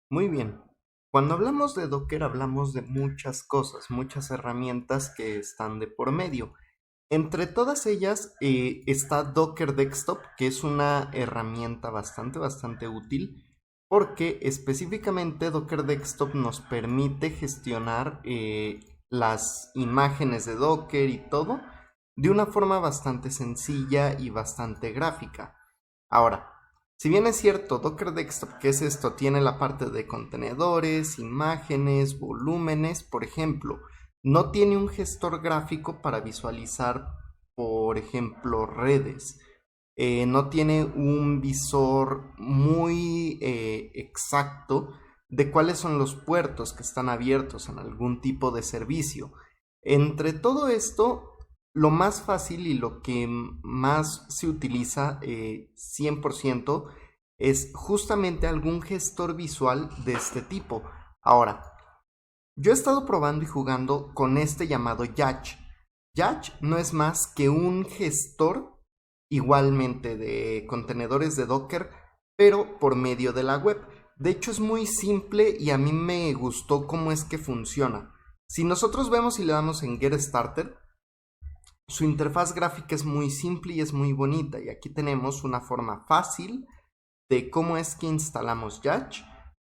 Muy bien. Cuando hablamos de Docker hablamos de muchas cosas, muchas herramientas que están de por medio. Entre todas ellas está Docker Desktop, que es una herramienta bastante útil porque específicamente Docker Desktop nos permite gestionar las imágenes de Docker y todo de una forma bastante sencilla y bastante gráfica. Ahora, si bien es cierto, Docker Desktop, ¿qué es esto? Tiene la parte de contenedores, imágenes, volúmenes, por ejemplo. No tiene un gestor gráfico para visualizar, por ejemplo, redes. No tiene un visor muy exacto de cuáles son los puertos que están abiertos en algún tipo de servicio. Entre todo esto, lo más fácil y lo que más se utiliza 100% es justamente algún gestor visual de este tipo. Ahora, yo he estado probando y jugando con este llamado Yatch. Yatch no es más que un gestor igualmente de contenedores de Docker, pero por medio de la web. De hecho es muy simple y a mí me gustó cómo es que funciona. Si nosotros vemos y le damos en Get Started, su interfaz gráfica es muy simple y es muy bonita. Y aquí tenemos una forma fácil de cómo es que instalamos Yatch,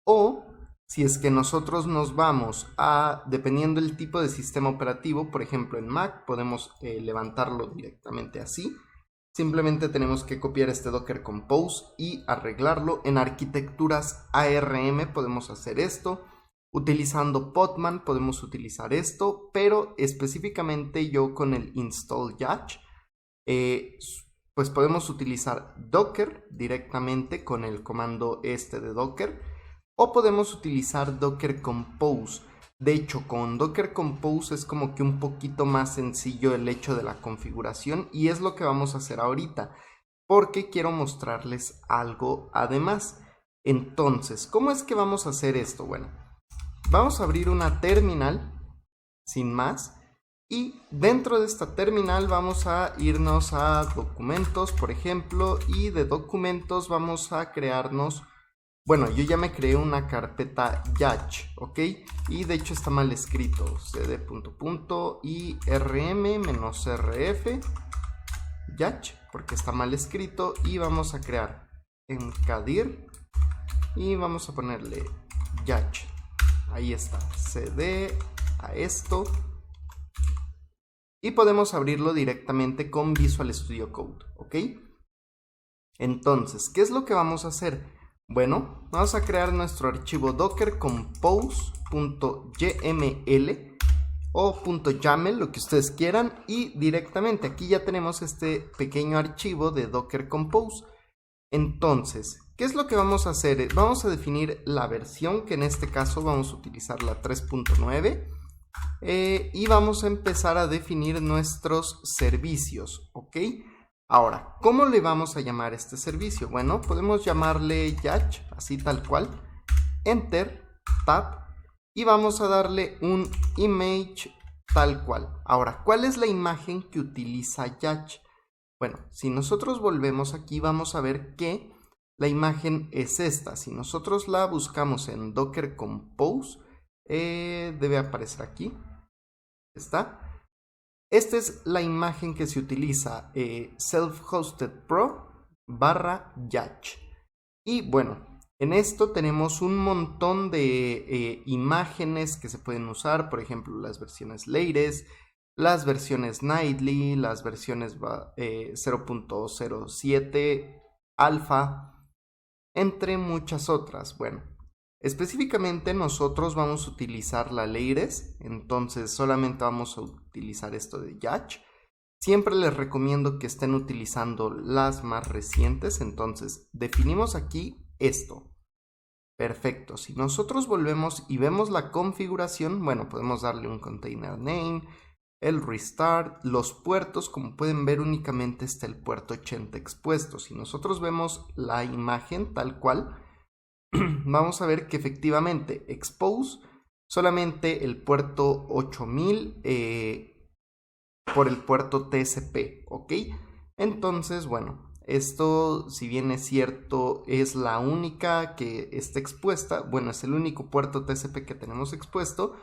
o si es que nosotros nos vamos a, dependiendo del tipo de sistema operativo, por ejemplo en Mac podemos levantarlo directamente así. Simplemente tenemos que copiar este Docker Compose y arreglarlo. En arquitecturas ARM podemos hacer esto. Utilizando Podman podemos utilizar esto, pero específicamente yo con el install Yatch eh, pues podemos utilizar Docker directamente con el comando este de Docker, o podemos utilizar Docker Compose. De hecho, con Docker Compose es como que un poquito más sencillo el hecho de la configuración, y es lo que vamos a hacer ahorita, porque quiero mostrarles algo además. Entonces, ¿cómo es que vamos a hacer esto? Bueno, vamos a abrir una terminal sin más. Y dentro de esta terminal vamos a irnos a documentos, por ejemplo, y de documentos vamos a crearnos, bueno, yo ya me creé una carpeta Yatch, ¿ok? Y de hecho está mal escrito, cd.irm-rf Yatch, porque está mal escrito, y vamos a crear en Kadir y vamos a ponerle Yatch. Ahí está, cd a esto, y podemos abrirlo directamente con Visual Studio Code, ¿ok? Entonces, ¿qué es lo que vamos a hacer? Bueno, vamos a crear nuestro archivo docker compose.yml o .yaml, lo que ustedes quieran, y directamente aquí ya tenemos este pequeño archivo de docker compose. Entonces, ¿qué es lo que vamos a hacer? Vamos a definir la versión, que en este caso vamos a utilizar la 3.9. Y vamos a empezar a definir nuestros servicios, ¿ok? Ahora, ¿cómo le vamos a llamar este servicio? Bueno, podemos llamarle Yatch, así tal cual, Enter, Tab, y vamos a darle un image tal cual. Ahora, ¿cuál es la imagen que utiliza Yatch? Bueno, si nosotros volvemos aquí vamos a ver que la imagen es esta. Si nosotros la buscamos en Docker Compose, debe aparecer aquí. ¿Está? Esta es la imagen que se utiliza, Self-Hosted Pro barra Yatch. Y bueno, en esto tenemos un montón de imágenes que se pueden usar, por ejemplo, las versiones latest, las versiones nightly, las versiones 0.07 alfa, entre muchas otras. Bueno, específicamente nosotros vamos a utilizar la latest, entonces solamente vamos a utilizar esto de Yatch. Siempre les recomiendo que estén utilizando las más recientes, entonces definimos aquí esto. Perfecto, si nosotros volvemos y vemos la configuración, bueno, podemos darle un container name, el restart, los puertos, como pueden ver únicamente está el puerto 80 expuesto. Si nosotros vemos la imagen tal cual, vamos a ver que efectivamente expose solamente el puerto 8000 por el puerto TCP, ¿ok? Entonces, bueno, Esto, si bien es cierto, es la única que está expuesta, bueno, es el único puerto TCP que tenemos expuesto,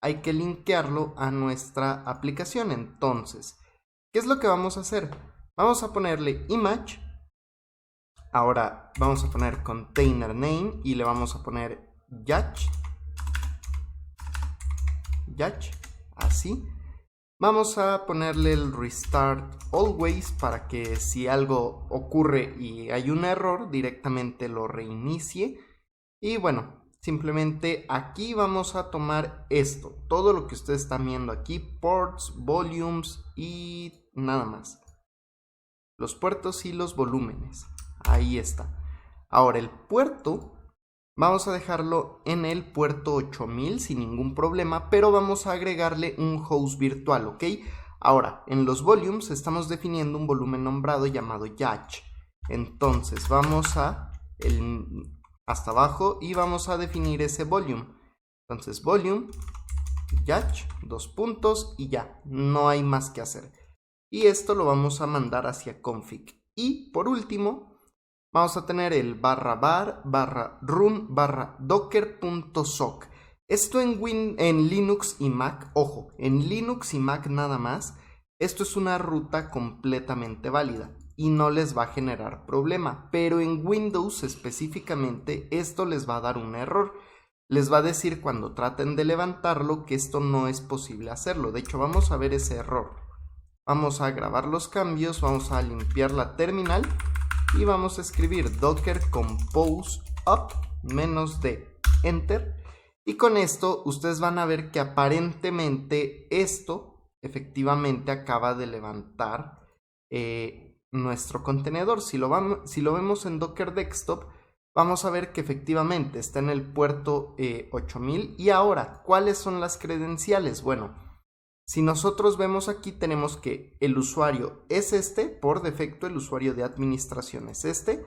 hay que linkearlo a nuestra aplicación. Entonces, ¿qué es lo que vamos a hacer? Vamos a ponerle image, ahora vamos a poner container name y le vamos a poner Yach, así. Vamos a ponerle el restart always para que si algo ocurre y hay un error, directamente lo reinicie. Y bueno, simplemente aquí vamos a tomar esto, todo lo que ustedes están viendo aquí, ports, volumes y nada más. Los puertos y los volúmenes, ahí está. Ahora el puerto, vamos a dejarlo en el puerto 8000 sin ningún problema, pero vamos a agregarle un host virtual, ¿ok? Ahora, en los volumes estamos definiendo un volumen nombrado llamado Yach. Entonces vamos a hasta abajo y vamos a definir ese volume. Entonces volume Yach, 2 puntos y ya, no hay más que hacer. Y esto lo vamos a mandar hacia config. Y por último, vamos a tener el /var /run /docker.sock. Esto en Linux y Mac, ojo, en Linux y Mac nada más, esto es una ruta completamente válida y no les va a generar problema, pero en Windows específicamente esto les va a dar un error. Les va a decir cuando traten de levantarlo que esto no es posible hacerlo. De hecho, vamos a ver ese error. Vamos a grabar los cambios, vamos a limpiar la terminal y vamos a escribir docker compose up -d, enter. Y con esto ustedes van a ver que aparentemente esto efectivamente acaba de levantar nuestro contenedor. Si lo vemos en Docker Desktop, vamos a ver que efectivamente está en el puerto 8000. Y ahora, ¿cuáles son las credenciales? Bueno, si nosotros vemos aquí, tenemos que el usuario es este, por defecto el usuario de administración es este,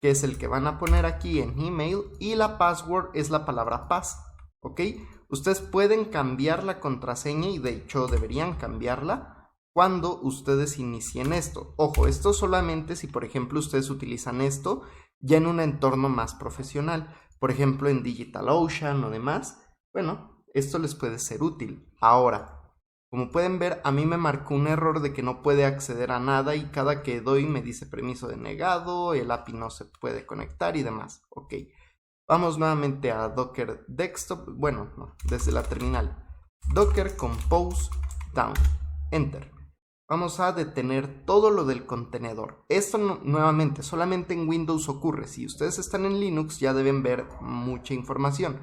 que es el que van a poner aquí en email, y la password es la palabra pass, ¿ok? Ustedes pueden cambiar la contraseña y de hecho deberían cambiarla cuando ustedes inicien esto. Ojo, esto solamente si por ejemplo ustedes utilizan esto ya en un entorno más profesional, por ejemplo en DigitalOcean o demás. Bueno, esto les puede ser útil. Ahora, como pueden ver, a mí me marcó un error de que no puede acceder a nada y cada que doy me dice permiso denegado, el API no se puede conectar y demás. Ok, vamos nuevamente a Docker Desktop, bueno, no, desde la terminal. Docker Compose Down, Enter. Vamos a detener todo lo del contenedor. Esto nuevamente solamente en Windows ocurre. Si ustedes están en Linux ya deben ver mucha información.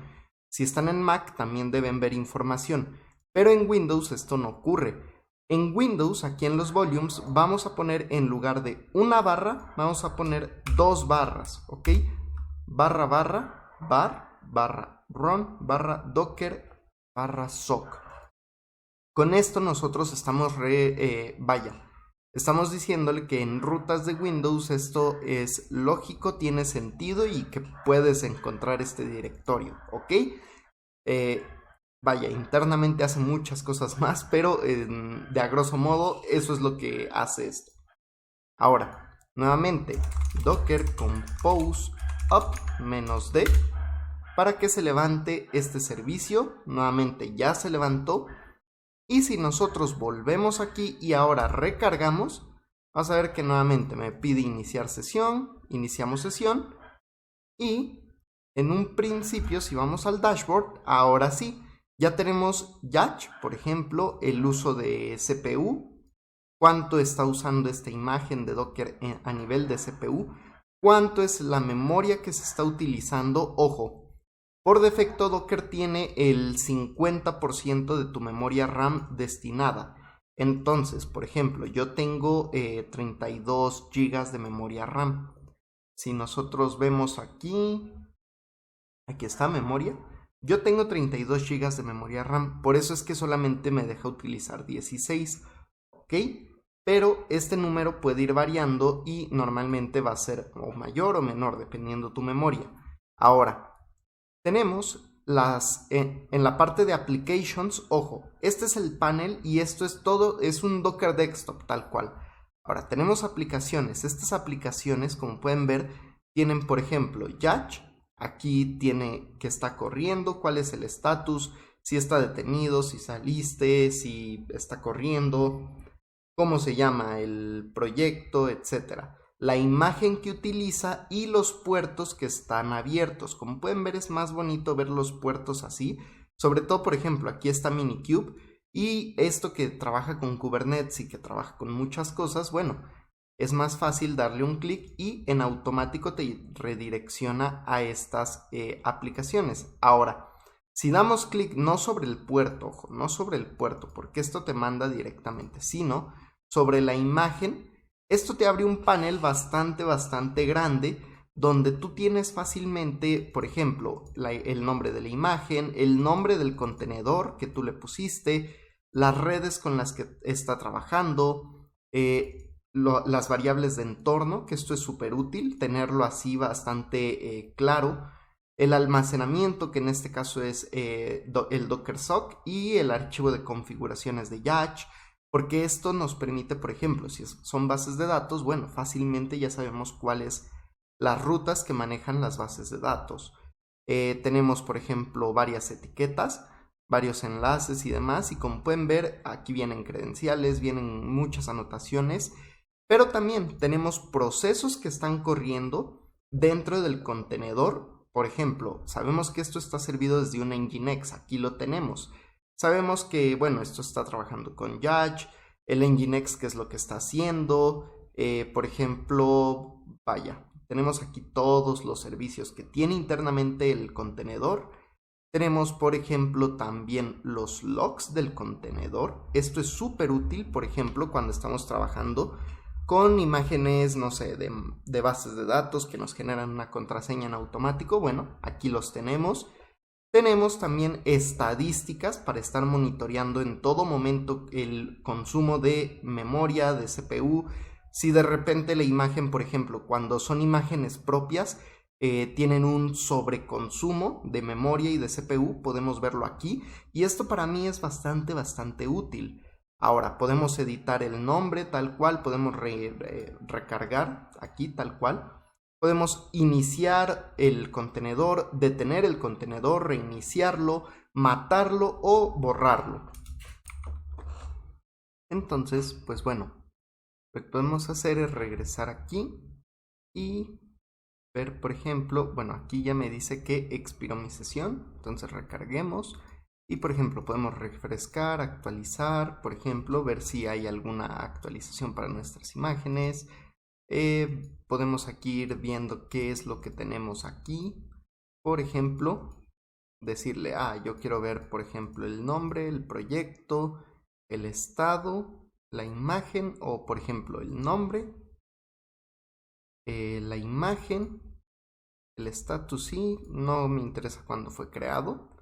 Si están en Mac también deben ver información. Pero en Windows esto no ocurre. En Windows, aquí en los volumes, vamos a poner en lugar de una barra, vamos a poner 2 barras, ¿ok? /run /docker/sock. Con esto nosotros estamos estamos diciéndole que en rutas de Windows esto es lógico, tiene sentido y que puedes encontrar este directorio, ¿ok? Vaya, internamente hace muchas cosas más, pero de a grosso modo eso es lo que hace esto. Ahora, nuevamente, docker compose up -d para que se levante este servicio. Nuevamente ya se levantó. Y si nosotros volvemos aquí y ahora recargamos, vas a ver que nuevamente me pide iniciar sesión, iniciamos sesión. Y en un principio, si vamos al dashboard, ahora sí, ya tenemos Yach, por ejemplo, el uso de CPU, cuánto está usando esta imagen de Docker a nivel de CPU, cuánto es la memoria que se está utilizando. Ojo, por defecto Docker tiene el 50% de tu memoria RAM destinada. Entonces, por ejemplo, yo tengo 32 GB de memoria RAM. Si nosotros vemos aquí está memoria. Yo tengo 32 GB de memoria RAM, por eso es que solamente me deja utilizar 16, ¿ok? Pero este número puede ir variando y normalmente va a ser o mayor o menor dependiendo tu memoria. Ahora, tenemos en la parte de applications, ojo, este es el panel y esto es todo, es un Docker Desktop tal cual. Ahora, tenemos aplicaciones. Estas aplicaciones, como pueden ver, tienen, por ejemplo, Yacht. Aquí tiene que está corriendo, cuál es el estatus, si está detenido, si saliste, si está corriendo, cómo se llama el proyecto, etcétera. La imagen que utiliza y los puertos que están abiertos. Como pueden ver, es más bonito ver los puertos así. Sobre todo, por ejemplo, aquí está Minikube. Y esto que trabaja con Kubernetes y que trabaja con muchas cosas, bueno, es más fácil darle un clic y en automático te redirecciona a estas aplicaciones. Ahora, si damos clic no sobre el puerto, ojo, no sobre el puerto, porque esto te manda directamente, sino sobre la imagen, esto te abre un panel bastante grande donde tú tienes fácilmente, por ejemplo, el nombre de la imagen, el nombre del contenedor que tú le pusiste, las redes con las que está trabajando, las variables de entorno, que esto es súper útil, tenerlo así bastante claro, el almacenamiento, que en este caso es el Docker SOC, y el archivo de configuraciones de Yacht, porque esto nos permite, por ejemplo, si son bases de datos, bueno, fácilmente ya sabemos cuáles las rutas que manejan las bases de datos. Tenemos, por ejemplo, varias etiquetas, varios enlaces y demás, y como pueden ver, aquí vienen credenciales, vienen muchas anotaciones, pero también tenemos procesos que están corriendo dentro del contenedor. Por ejemplo, sabemos que esto está servido desde un Nginx, aquí lo tenemos. Sabemos que, bueno, esto está trabajando con Yacht, el Nginx, qué es lo que está haciendo, por ejemplo, vaya, tenemos aquí todos los servicios que tiene internamente el contenedor. Tenemos, por ejemplo, también los logs del contenedor. Esto es súper útil, por ejemplo, cuando estamos trabajando con imágenes, no sé, de bases de datos que nos generan una contraseña en automático. Bueno, aquí los tenemos. Tenemos también estadísticas para estar monitoreando en todo momento el consumo de memoria, de CPU. Si de repente la imagen, por ejemplo, cuando son imágenes propias, tienen un sobreconsumo de memoria y de CPU, podemos verlo aquí. Y esto para mí es bastante útil. Ahora, podemos editar el nombre tal cual, podemos recargar aquí tal cual. Podemos iniciar el contenedor, detener el contenedor, reiniciarlo, matarlo o borrarlo. Entonces, pues bueno, lo que podemos hacer es regresar aquí y ver, por ejemplo, bueno, aquí ya me dice que expiró mi sesión, entonces recarguemos y, por ejemplo, podemos refrescar, actualizar, por ejemplo, ver si hay alguna actualización para nuestras imágenes. Podemos aquí ir viendo qué es lo que tenemos aquí. Por ejemplo, decirle, yo quiero ver, por ejemplo, el nombre, el proyecto, el estado, la imagen, o por ejemplo, el nombre, la imagen, el status, sí, no me interesa cuándo fue creado,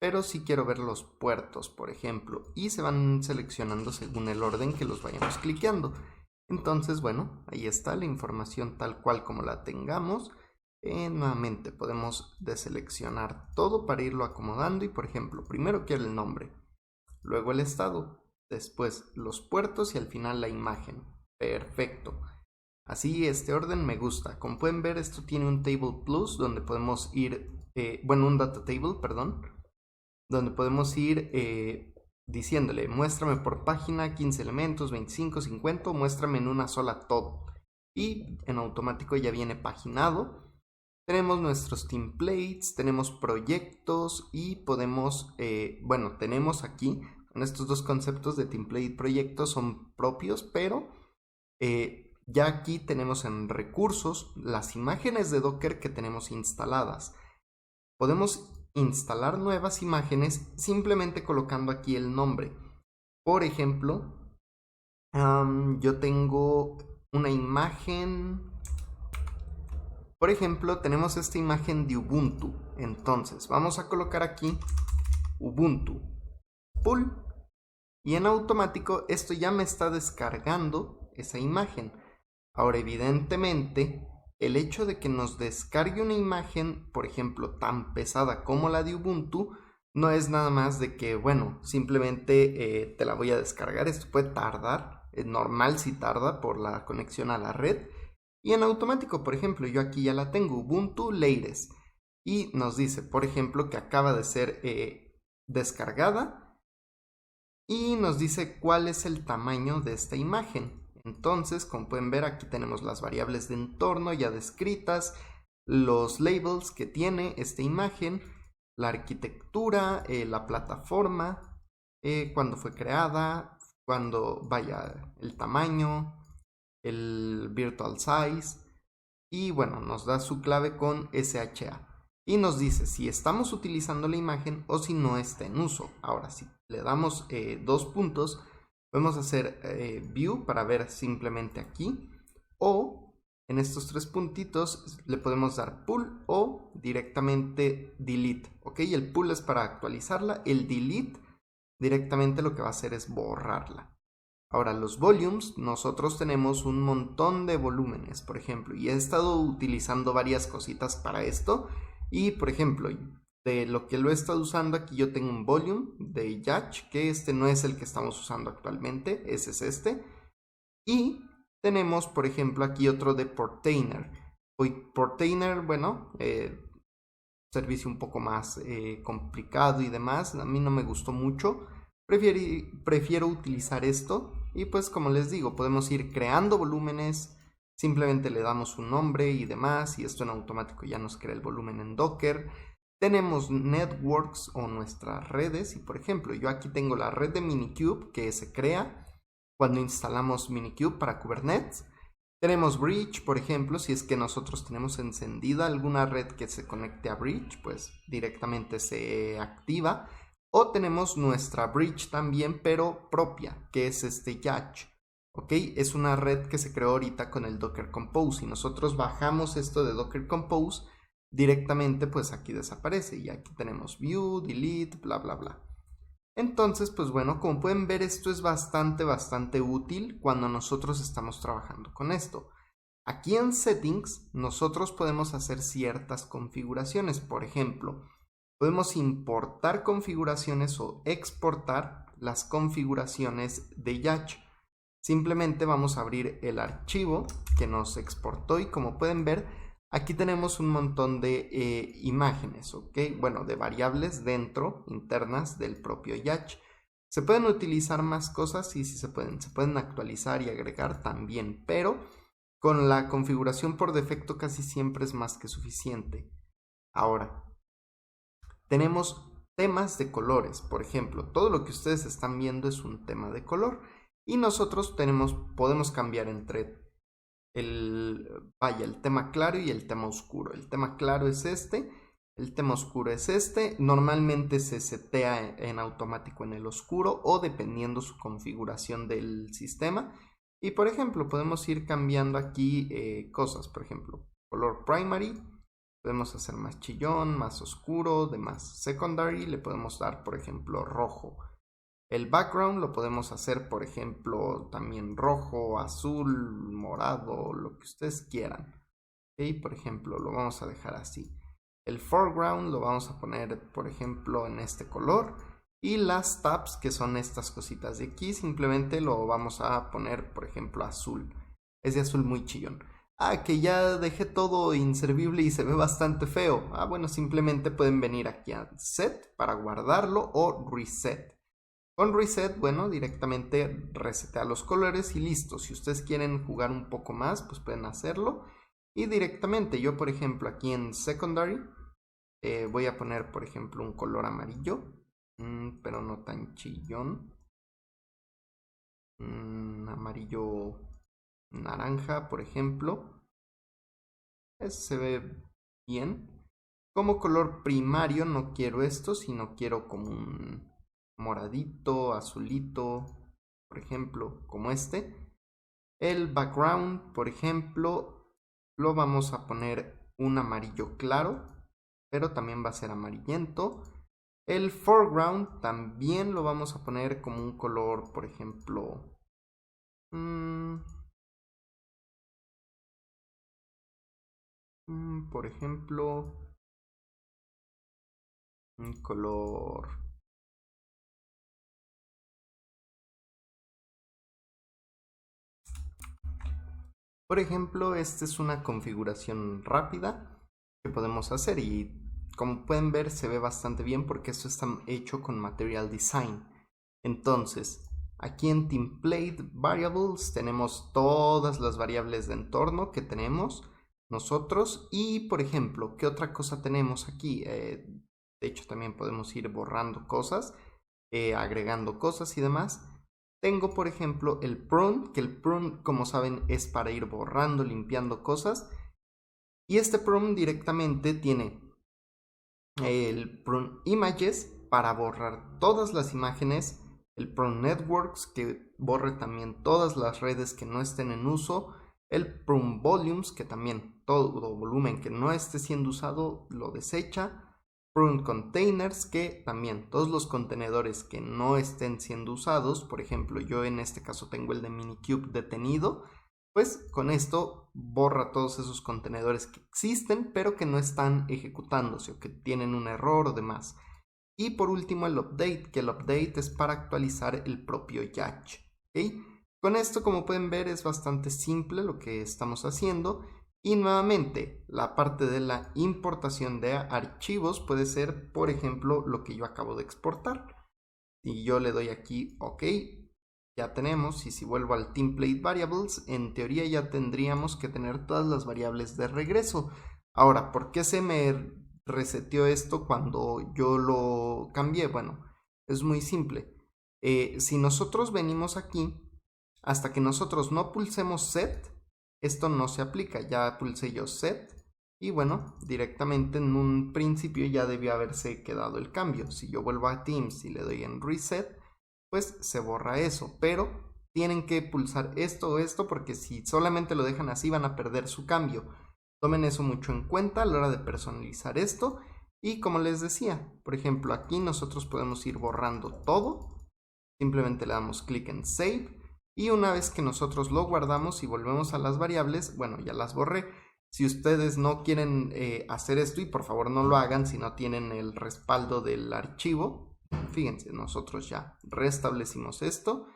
pero sí quiero ver los puertos, por ejemplo, y se van seleccionando según el orden que los vayamos cliqueando. Entonces, bueno, ahí está la información tal cual como la tengamos. Nuevamente podemos deseleccionar todo para irlo acomodando y, por ejemplo, primero quiero el nombre, luego el estado, después los puertos y al final la imagen. Perfecto. Así este orden me gusta. Como pueden ver, esto tiene un Table Plus donde podemos ir, un Data Table, perdón, donde podemos ir diciéndole, muéstrame por página 15 elementos, 25, 50, o muéstrame en una sola todo. Y en automático ya viene paginado. Tenemos nuestros templates, tenemos proyectos y podemos, tenemos aquí, en estos dos conceptos de template y proyecto son propios, pero ya aquí tenemos en recursos las imágenes de Docker que tenemos instaladas. Podemos instalar nuevas imágenes simplemente colocando aquí el nombre. Por ejemplo, yo tengo una imagen. Por ejemplo, tenemos esta imagen de Ubuntu. Entonces, vamos a colocar aquí Ubuntu Pull. Y en automático esto ya me está descargando esa imagen. Ahora, evidentemente, el hecho de que nos descargue una imagen, por ejemplo, tan pesada como la de Ubuntu, no es nada más de que, bueno, simplemente te la voy a descargar. Esto puede tardar normal si tarda por la conexión a la red. Y en automático, por ejemplo, yo aquí ya la tengo, Ubuntu Latest. Y nos dice, por ejemplo, que acaba de ser descargada. Y nos dice cuál es el tamaño de esta imagen. Entonces, como pueden ver, aquí tenemos las variables de entorno ya descritas, los labels que tiene esta imagen, la arquitectura, la plataforma, cuándo fue creada, cuándo vaya el tamaño, el virtual size y bueno, nos da su clave con SHA y nos dice si estamos utilizando la imagen o si no está en uso. Ahora, si le damos dos puntos, podemos hacer view para ver simplemente aquí o en estos tres puntitos le podemos dar pull o directamente delete, ¿ok? El pull es para actualizarla, el delete directamente lo que va a hacer es borrarla. Ahora, los volumes, nosotros tenemos un montón de volúmenes, por ejemplo, y he estado utilizando varias cositas para esto. Y, por ejemplo, de lo que lo he estado usando, aquí yo tengo un volume de Yacht, que este no es el que estamos usando actualmente, ese es este. Y tenemos, por ejemplo, aquí otro de Portainer. Portainer, bueno, servicio un poco más complicado y demás, a mí no me gustó mucho. Prefiero utilizar esto y pues como les digo, podemos ir creando volúmenes, simplemente le damos un nombre y demás y esto en automático ya nos crea el volumen en Docker. Tenemos networks o nuestras redes y por ejemplo yo aquí tengo la red de Minikube que se crea cuando instalamos Minikube para Kubernetes. Tenemos Bridge, por ejemplo, si es que nosotros tenemos encendida alguna red que se conecte a Bridge, pues directamente se activa. O tenemos nuestra Bridge también, pero propia, que es este Yacht. ¿Ok? Es una red que se creó ahorita con el Docker Compose. Y nosotros bajamos esto de Docker Compose, directamente pues aquí desaparece. Y aquí tenemos View, Delete, bla, bla, bla. Entonces, pues bueno, como pueden ver, esto es bastante útil cuando nosotros estamos trabajando con esto. Aquí en Settings, nosotros podemos hacer ciertas configuraciones. Por ejemplo, podemos importar configuraciones o exportar las configuraciones de Yacht. Simplemente vamos a abrir el archivo que nos exportó y como pueden ver, aquí tenemos un montón de imágenes, ¿ok? Bueno, de variables dentro, internas del propio Yacht. Se pueden utilizar más cosas y sí se pueden actualizar y agregar también, pero con la configuración por defecto casi siempre es más que suficiente. Ahora, tenemos temas de colores, por ejemplo, todo lo que ustedes están viendo es un tema de color y nosotros podemos cambiar entre el tema claro y el tema oscuro. El tema claro es este, el tema oscuro es este. Normalmente se setea en automático en el oscuro o dependiendo su configuración del sistema. Y por ejemplo, podemos ir cambiando aquí cosas, por ejemplo, color primary. Podemos hacer más chillón, más oscuro, de más secondary. Le podemos dar, por ejemplo, rojo. El background lo podemos hacer, por ejemplo, también rojo, azul, morado, lo que ustedes quieran. ¿Okay? Por ejemplo, lo vamos a dejar así. El foreground lo vamos a poner, por ejemplo, en este color. Y las tabs, que son estas cositas de aquí, simplemente lo vamos a poner, por ejemplo, azul. Es de azul muy chillón. Ah, que ya dejé todo inservible y se ve bastante feo. Ah, bueno, simplemente pueden venir aquí a Set para guardarlo o Reset. Con Reset, bueno, directamente resetea los colores y listo. Si ustedes quieren jugar un poco más, pues pueden hacerlo. Y directamente, yo por ejemplo aquí en Secondary, voy a poner por ejemplo un color amarillo, pero no tan chillón. Amarillo naranja, por ejemplo. Ese se ve bien. Como color primario no quiero esto, sino quiero como un moradito, azulito, por ejemplo, como este. El background, por ejemplo, lo vamos a poner un amarillo claro, pero también va a ser amarillento. El foreground también lo vamos a poner como un color, por ejemplo, por ejemplo, un color Por ejemplo, esta es una configuración rápida que podemos hacer y como pueden ver se ve bastante bien porque esto está hecho con Material Design. Entonces, aquí en Template Variables tenemos todas las variables de entorno que tenemos nosotros y, por ejemplo, ¿qué otra cosa tenemos aquí? De hecho, también podemos ir borrando cosas, agregando cosas y demás. Tengo, por ejemplo, el prune, que el prune, como saben, es para ir borrando, limpiando cosas. Y este prune directamente tiene el prune images para borrar todas las imágenes, el prune networks que borre también todas las redes que no estén en uso, el prune volumes que también todo volumen que no esté siendo usado lo desecha, prune containers que también todos los contenedores que no estén siendo usados, por ejemplo yo en este caso tengo el de Minikube detenido, pues con esto borra todos esos contenedores que existen pero que no están ejecutándose o que tienen un error o demás. Y por último el update, que el update es para actualizar el propio Yacht. ¿Okay? Con esto, como pueden ver, es bastante simple lo que estamos haciendo. Y nuevamente, la parte de la importación de archivos puede ser, por ejemplo, lo que yo acabo de exportar. Y yo le doy aquí OK, ya tenemos. Y si vuelvo al Template Variables, en teoría ya tendríamos que tener todas las variables de regreso. Ahora, ¿por qué se me reseteó esto cuando yo lo cambié? Bueno, es muy simple. Si nosotros venimos aquí, hasta que nosotros no pulsemos set, esto no se aplica. Ya pulsé yo set y bueno, directamente en un principio ya debió haberse quedado el cambio. Si yo vuelvo a Teams y le doy en reset, pues se borra eso, pero tienen que pulsar esto o esto porque si solamente lo dejan así van a perder su cambio. Tomen eso mucho en cuenta a la hora de personalizar esto. Y como les decía, por ejemplo, aquí nosotros podemos ir borrando todo. Simplemente le damos clic en Save. Y una vez que nosotros lo guardamos y volvemos a las variables, bueno, ya las borré. Si ustedes no quieren hacer esto, y por favor no lo hagan si no tienen el respaldo del archivo, fíjense, nosotros ya restablecimos esto.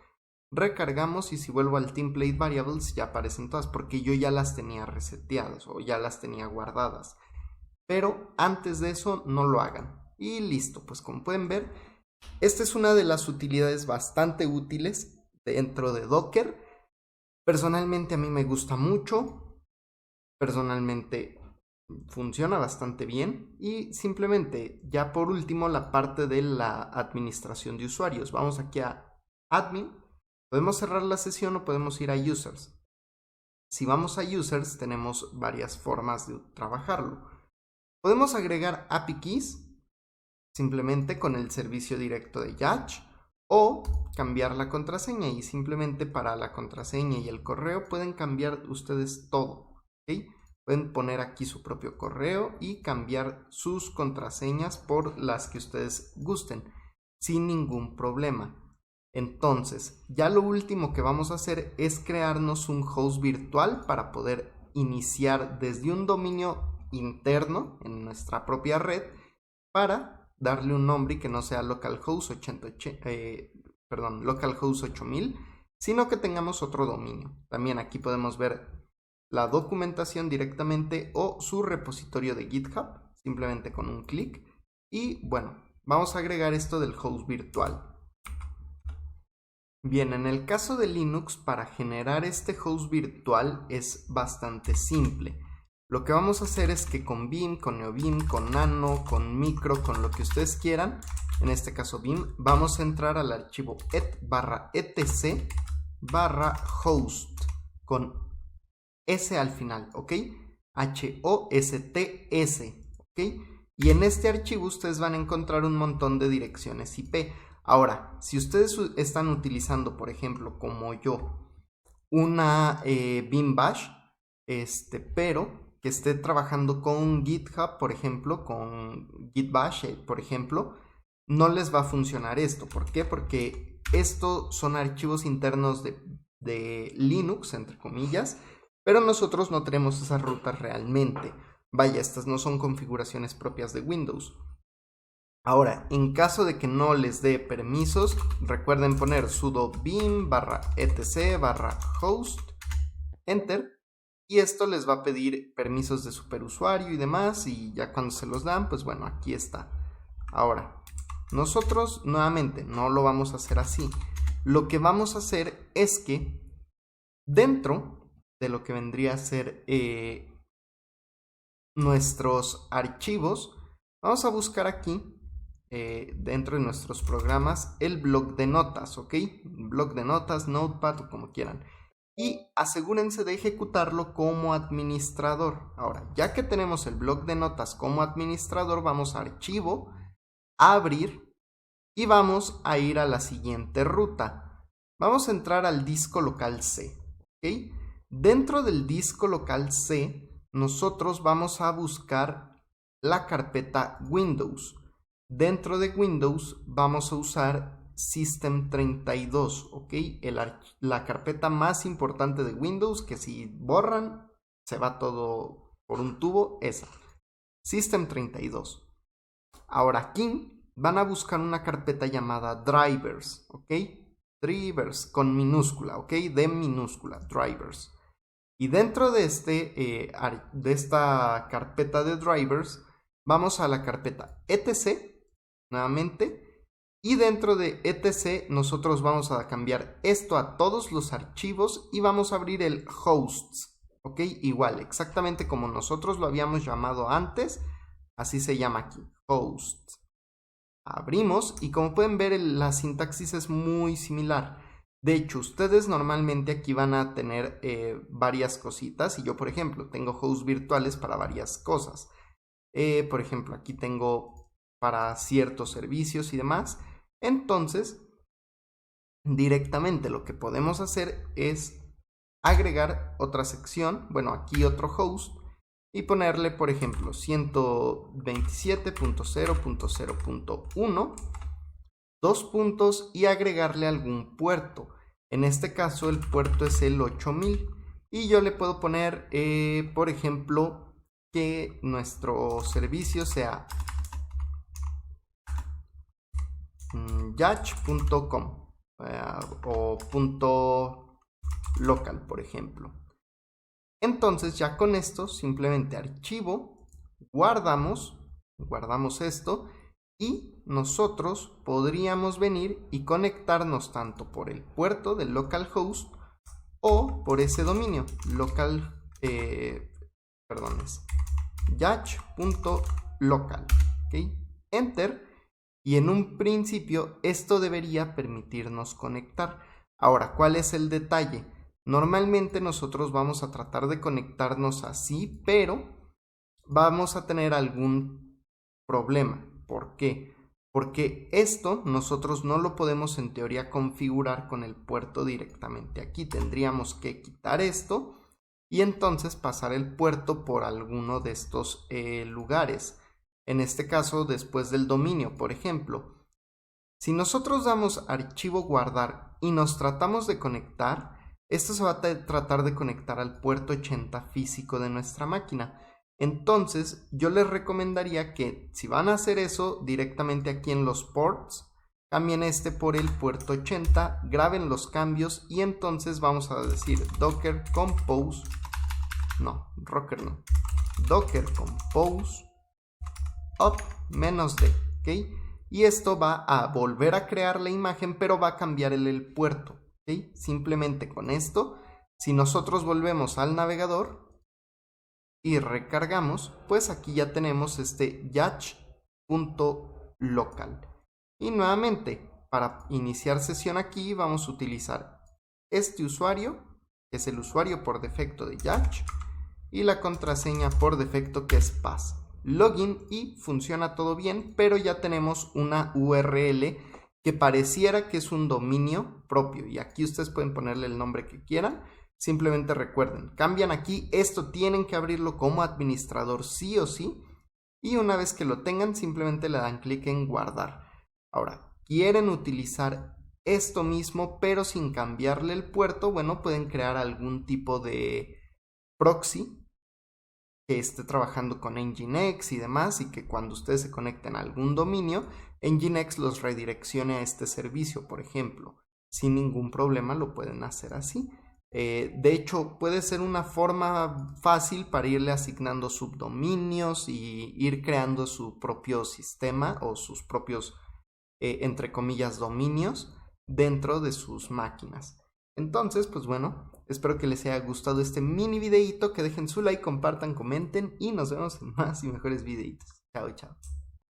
Recargamos y si vuelvo al Template Variables ya aparecen todas porque yo ya las tenía reseteadas o ya las tenía guardadas. Pero antes de eso no lo hagan. Y listo, pues como pueden ver, esta es una de las utilidades bastante útiles dentro de Docker. Personalmente a mí me gusta mucho. Personalmente funciona bastante bien. Y simplemente ya por último la parte de la administración de usuarios. Vamos aquí a Admin. Podemos cerrar la sesión o podemos ir a Users. Si vamos a Users tenemos varias formas de trabajarlo. Podemos agregar API Keys simplemente con el servicio directo de Yacht o cambiar la contraseña y simplemente para la contraseña y el correo pueden cambiar ustedes todo. ¿Okay? Pueden poner aquí su propio correo y cambiar sus contraseñas por las que ustedes gusten sin ningún problema. Entonces, ya lo último que vamos a hacer es crearnos un host virtual para poder iniciar desde un dominio interno en nuestra propia red para darle un nombre y que no sea localhost 8000, sino que tengamos otro dominio. También aquí podemos ver la documentación directamente o su repositorio de GitHub, simplemente con un clic. Y bueno, vamos a agregar esto del host virtual. Bien, en el caso de Linux, para generar este host virtual es bastante simple. Lo que vamos a hacer es que con Vim, con NeoVim, con Nano, con Micro, con lo que ustedes quieran, en este caso Vim, vamos a entrar al archivo et/etc/host con S al final, ¿ok? HOSTS, ¿ok? Y en este archivo ustedes van a encontrar un montón de direcciones IP. Ahora, si ustedes están utilizando, por ejemplo, como yo, una Vim Bash, pero que esté trabajando con GitHub, por ejemplo, con Git Bash, por ejemplo, no les va a funcionar esto. ¿Por qué? Porque estos son archivos internos de Linux, entre comillas, pero nosotros no tenemos esas rutas realmente. Vaya, estas no son configuraciones propias de Windows. Ahora, en caso de que no les dé permisos, recuerden poner sudo vim /etc/host, enter, y esto les va a pedir permisos de superusuario y demás, y ya cuando se los dan, pues bueno, aquí está. Ahora, nosotros nuevamente no lo vamos a hacer así. Lo que vamos a hacer es que dentro de lo que vendría a ser nuestros archivos, vamos a buscar aquí dentro de nuestros programas el bloc de notas, ¿ok? Bloc de notas, Notepad o como quieran. Y asegúrense de ejecutarlo como administrador. Ahora, ya que tenemos el bloc de notas como administrador, vamos a archivo, a abrir y vamos a ir a la siguiente ruta. Vamos a entrar al disco local C, ¿ok? Dentro del disco local C, nosotros vamos a buscar la carpeta Windows. Dentro de Windows vamos a usar System32, ¿ok? La carpeta más importante de Windows, que si borran se va todo por un tubo, esa. System32. Ahora aquí van a buscar una carpeta llamada drivers, ¿ok? Drivers con minúscula, ¿ok? De minúscula, drivers. Y dentro de, de esta carpeta de drivers, vamos a la carpeta etc, nuevamente, y dentro de etc nosotros vamos a cambiar esto a todos los archivos y vamos a abrir el hosts, ¿ok? Igual, exactamente como nosotros lo habíamos llamado antes, así se llama aquí, hosts. Abrimos y como pueden ver la sintaxis es muy similar. De hecho, ustedes normalmente aquí van a tener varias cositas y yo, por ejemplo, tengo hosts virtuales para varias cosas. Por ejemplo, aquí tengo para ciertos servicios y demás. Entonces, directamente lo que podemos hacer es agregar otra sección, bueno, aquí otro host, y ponerle, por ejemplo, 127.0.0.1, dos puntos y agregarle algún puerto. En este caso el puerto es el 8000 y yo le puedo poner, por ejemplo, que nuestro servicio sea yach.com o .local, por ejemplo. Entonces ya con esto simplemente archivo, guardamos esto y nosotros podríamos venir y conectarnos tanto por el puerto del localhost o por ese dominio local, perdón, es yach.local, ¿ok? Enter, y en un principio esto debería permitirnos conectar. Ahora, ¿cuál es el detalle? Normalmente nosotros vamos a tratar de conectarnos así, pero vamos a tener algún problema. ¿Por qué? Porque esto nosotros no lo podemos en teoría configurar con el puerto directamente aquí. Tendríamos que quitar esto y entonces pasar el puerto por alguno de estos lugares. En este caso, después del dominio, por ejemplo. Si nosotros damos archivo guardar y nos tratamos de conectar, esto se va a tratar de conectar al puerto 80 físico de nuestra máquina. Entonces, yo les recomendaría que si van a hacer eso directamente aquí en los ports, cambien este por el puerto 80, graben los cambios y entonces vamos a decir docker compose, no, rocker no, docker compose up -d, ¿ok? Y esto va a volver a crear la imagen, pero va a cambiar el puerto, ¿ok? Simplemente con esto, si nosotros volvemos al navegador y recargamos, pues aquí ya tenemos este yach.local. Y nuevamente, para iniciar sesión aquí, vamos a utilizar este usuario, que es el usuario por defecto de Yach, y la contraseña por defecto que es Paz. Login y funciona todo bien, pero ya tenemos una URL que pareciera que es un dominio propio y aquí ustedes pueden ponerle el nombre que quieran. Simplemente recuerden, cambian aquí, esto tienen que abrirlo como administrador sí o sí y una vez que lo tengan simplemente le dan clic en guardar. Ahora, quieren utilizar esto mismo pero sin cambiarle el puerto, bueno, pueden crear algún tipo de proxy que esté trabajando con Nginx y demás y que cuando ustedes se conecten a algún dominio, Nginx los redireccione a este servicio, por ejemplo. Sin ningún problema lo pueden hacer así. De hecho, puede ser una forma fácil para irle asignando subdominios y ir creando su propio sistema o sus propios, entre comillas, dominios dentro de sus máquinas. Entonces, pues bueno, espero que les haya gustado este mini videito, que dejen su like, compartan, comenten y nos vemos en más y mejores videitos. Chao, chao.